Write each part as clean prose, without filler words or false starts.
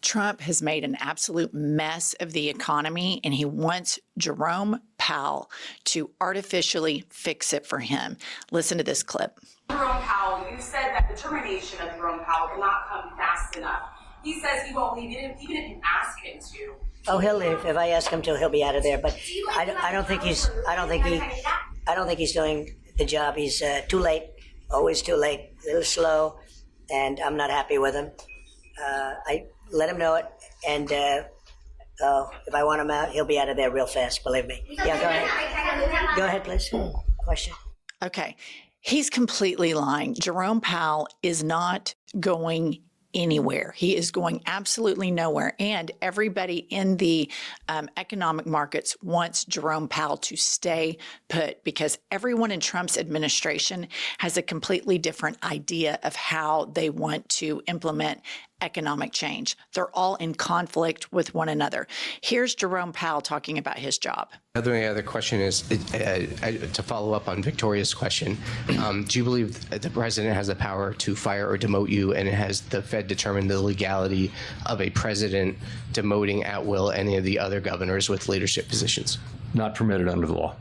Trump has made an absolute mess of the economy, and he wants Jerome Powell to artificially fix it for him. Listen to this clip. Jerome Powell, you said that the termination of Jerome Powell cannot come fast enough. He says he won't leave, even if you ask him to. Oh, he'll leave. If I ask him to, he'll be out of there. But I don't think he's doing the job. He's too late, always too late, a little slow, and I'm not happy with him. I let him know it, and if I want him out, he'll be out of there real fast, believe me. Yeah, go ahead. Go ahead, please. Question. Okay. He's completely lying. Jerome Powell is not going anywhere. He is going absolutely nowhere. And everybody in the economic markets wants Jerome Powell to stay put, because everyone in Trump's administration has a completely different idea of how they want to implement economic change. They're all in conflict with one another. Here's Jerome Powell talking about his job. The other question is, to follow up on Victoria's question, do you believe the president has the power to fire or demote you, and has the Fed determined the legality of a president demoting at will any of the other governors with leadership positions? Not permitted under the law.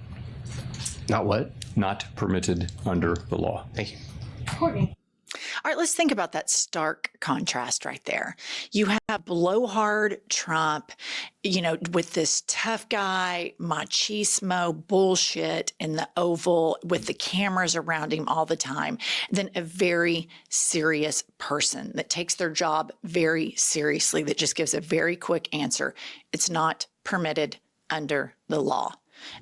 Not what? Not permitted under the law. Thank you. Courtney. All right, let's think about that stark contrast right there. You have blowhard Trump, with this tough guy, machismo bullshit in the Oval with the cameras around him all the time. Then a very serious person that takes their job very seriously, that just gives a very quick answer. It's not permitted under the law.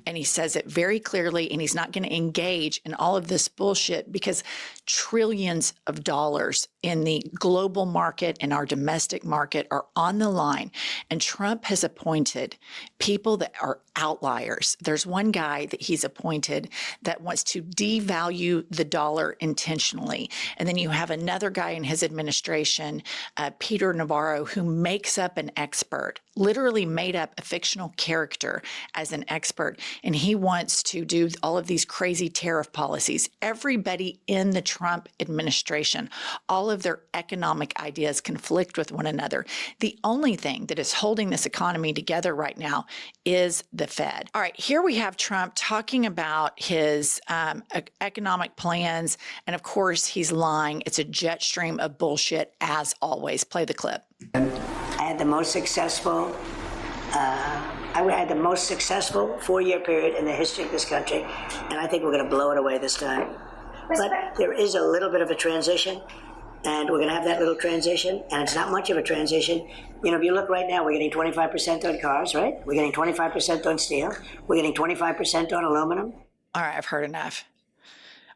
And he says it very clearly, and he's not going to engage in all of this bullshit, because trillions of dollars in the global market and our domestic market are on the line. And Trump has appointed people that are outliers. There's one guy that he's appointed that wants to devalue the dollar intentionally. And then you have another guy in his administration, Peter Navarro, who makes up an expert, literally made up a fictional character as an expert. And he wants to do all of these crazy tariff policies. Everybody in the Trump administration, all of their economic ideas conflict with one another. The only thing that is holding this economy together right now is the Fed. All right, here we have Trump talking about his economic plans. And of course, he's lying. It's a jet stream of bullshit, as always. Play the clip. I had the most successful 4-year period in the history of this country, and I think we're going to blow it away this time. But there is a little bit of a transition, and we're going to have that little transition, and it's not much of a transition. If you look right now, we're getting 25% on cars, right? We're getting 25% on steel. We're getting 25% on aluminum. All right, I've heard enough.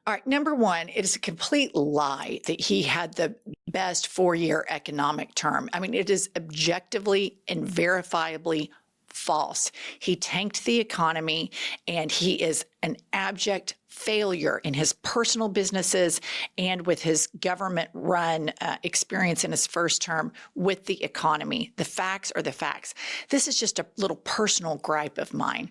All right, number one, it is a complete lie that he had the best 4-year economic term. I mean, it is objectively and verifiably false. He tanked the economy, and he is an abject failure in his personal businesses and with his government-run experience in his first term with the economy. The facts are the facts. This is just a little personal gripe of mine.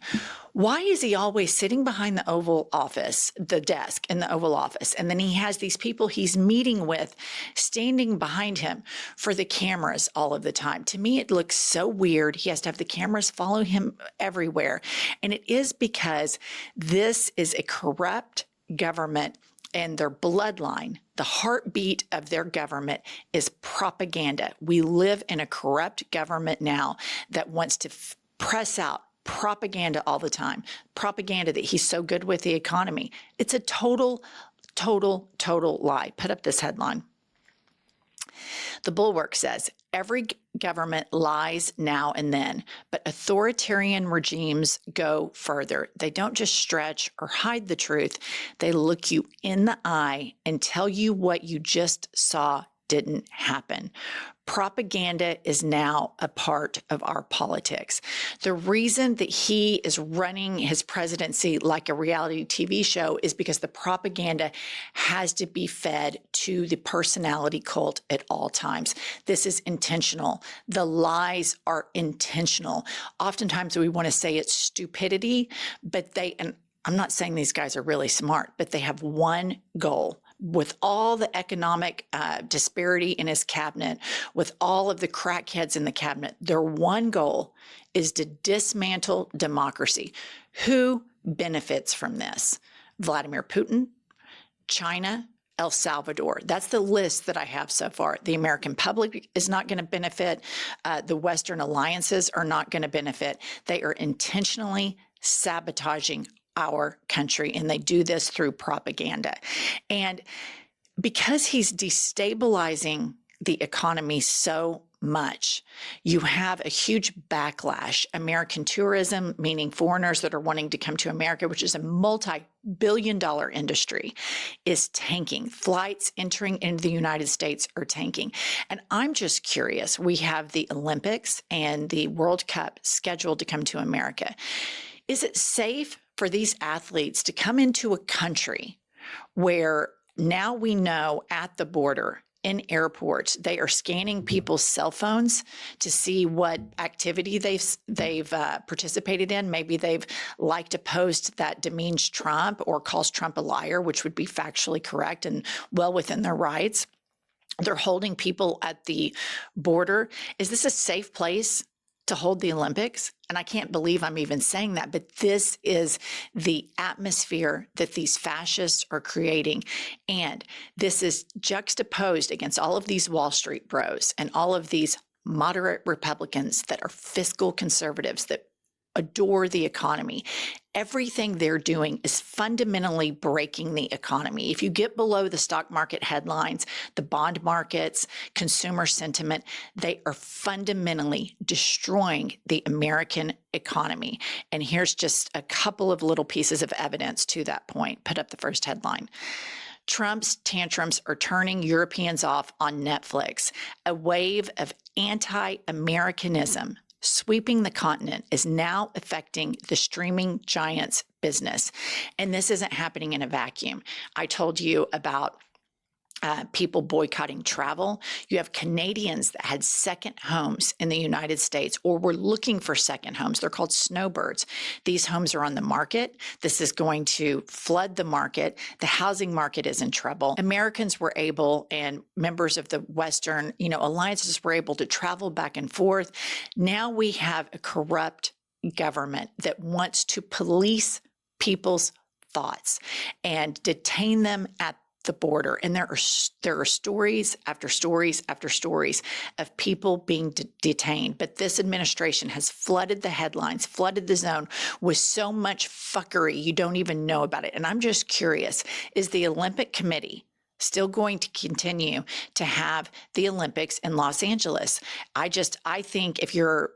Why is he always sitting behind the Oval Office, the desk in the Oval Office, and then he has these people he's meeting with standing behind him for the cameras all of the time? To me, it looks so weird. He has to have the cameras follow him everywhere. And it is because this is a corrupt government, and their bloodline, the heartbeat of their government, is propaganda. We live in a corrupt government now that wants to press out propaganda all the time. Propaganda that he's so good with the economy. It's a total lie. Put up this headline. The Bulwark says, every government lies now and then, but authoritarian regimes go further. They don't just stretch or hide the truth. They look you in the eye and tell you what you just saw didn't happen. Propaganda is now a part of our politics. The reason that he is running his presidency like a reality TV show is because the propaganda has to be fed to the personality cult at all times. This is intentional. The lies are intentional. Oftentimes we want to say it's stupidity, but and I'm not saying these guys are really smart, but they have one goal: with all the economic disparity in his cabinet, with all of the crackheads in the cabinet, their one goal is to dismantle democracy. Who benefits from this? Vladimir Putin, China, El Salvador. That's the list that I have so far. The American public is not going to benefit. The Western alliances are not going to benefit. They are intentionally sabotaging our country, and they do this through propaganda. And because he's destabilizing the economy so much, you have a huge backlash. American tourism, meaning foreigners that are wanting to come to America, which is a multi-billion-dollar industry, is tanking. Flights entering into the United States are tanking. And I'm just curious, we have the Olympics and the World Cup scheduled to come to America. Is it safe for these athletes to come into a country where now we know at the border, in airports, they are scanning people's cell phones to see what activity they've participated in? Maybe they've liked a post that demeans Trump or calls Trump a liar, which would be factually correct and well within their rights. They're holding people at the border. Is this a safe place to hold the Olympics? And I can't believe I'm even saying that, but this is the atmosphere that these fascists are creating. And this is juxtaposed against all of these Wall Street bros and all of these moderate Republicans that are fiscal conservatives that adore the economy. Everything they're doing is fundamentally breaking the economy. If you get below the stock market headlines, the bond markets, consumer sentiment, they are fundamentally destroying the American economy. And here's just a couple of little pieces of evidence to that point. Put up the first headline. Trump's tantrums are turning Europeans off on Netflix. A wave of anti-Americanism sweeping the continent is now affecting the streaming giant's business. And this isn't happening in a vacuum. I told you about people boycotting travel. You have Canadians that had second homes in the United States or were looking for second homes. They're called snowbirds. These homes are on the market. This is going to flood the market. The housing market is in trouble. Americans were able, and members of the Western, alliances were able to travel back and forth. Now we have a corrupt government that wants to police people's thoughts and detain them at the border. And there are stories after stories after stories of people being detained. But this administration has flooded the headlines, flooded the zone with so much fuckery you don't even know about it. And I'm just curious, is the Olympic Committee still going to continue to have the Olympics in Los Angeles? I think if you're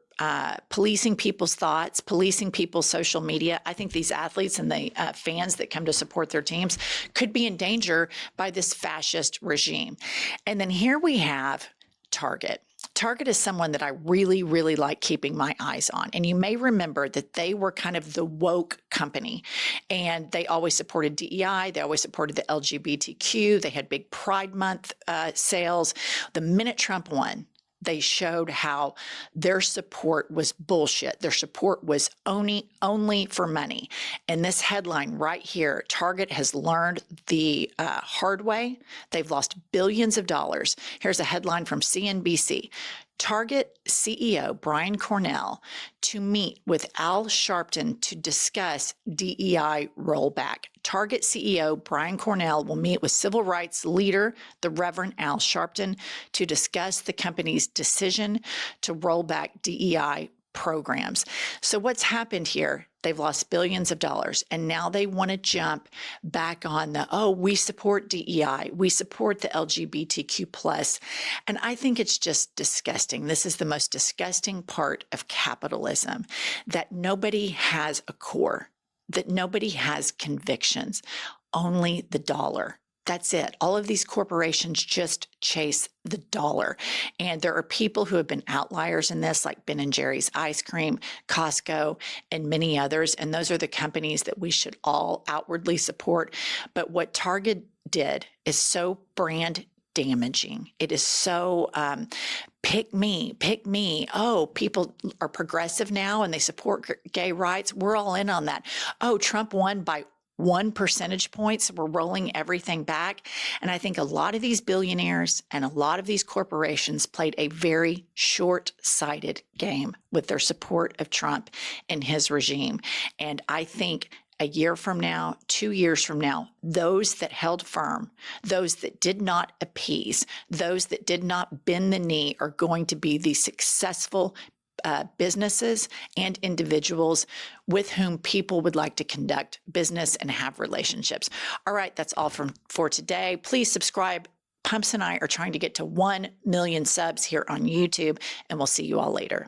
policing people's thoughts, policing people's social media, I think these athletes and the fans that come to support their teams could be in danger by this fascist regime. And then here we have Target. Target is someone that I really, really like keeping my eyes on. And you may remember that they were kind of the woke company, and they always supported DEI. They always supported the LGBTQ. They had big Pride Month sales. The minute Trump won, they showed how their support was bullshit. Their support was only for money. And this headline right here, Target has learned the hard way. They've lost billions of dollars. Here's a headline from CNBC. Target CEO Brian Cornell to meet with Al Sharpton to discuss DEI rollback. Target CEO Brian Cornell will meet with civil rights leader, the Reverend Al Sharpton, to discuss the company's decision to roll back DEI programs. So what's happened here? They've lost billions of dollars, and now they want to jump back on we support DEI, we support the LGBTQ+. And I think it's just disgusting. This is the most disgusting part of capitalism, that nobody has a core, that nobody has convictions, only the dollar. That's it. All of these corporations just chase the dollar. And there are people who have been outliers in this, like Ben & Jerry's Ice Cream, Costco, and many others. And those are the companies that we should all outwardly support. But what Target did is so brand damaging. It is so pick me. Oh, people are progressive now and they support gay rights. We're all in on that. Oh, Trump won by 1 percentage points. We're rolling everything back. And I think a lot of these billionaires and a lot of these corporations played a very short-sighted game with their support of Trump and his regime. And I think a year from now, 2 years from now, those that held firm, those that did not appease, those that did not bend the knee are going to be the successful businesses and individuals with whom people would like to conduct business and have relationships. All right, that's all for today. Please subscribe. Pumps and I are trying to get to 1 million subs here on YouTube, and we'll see you all later.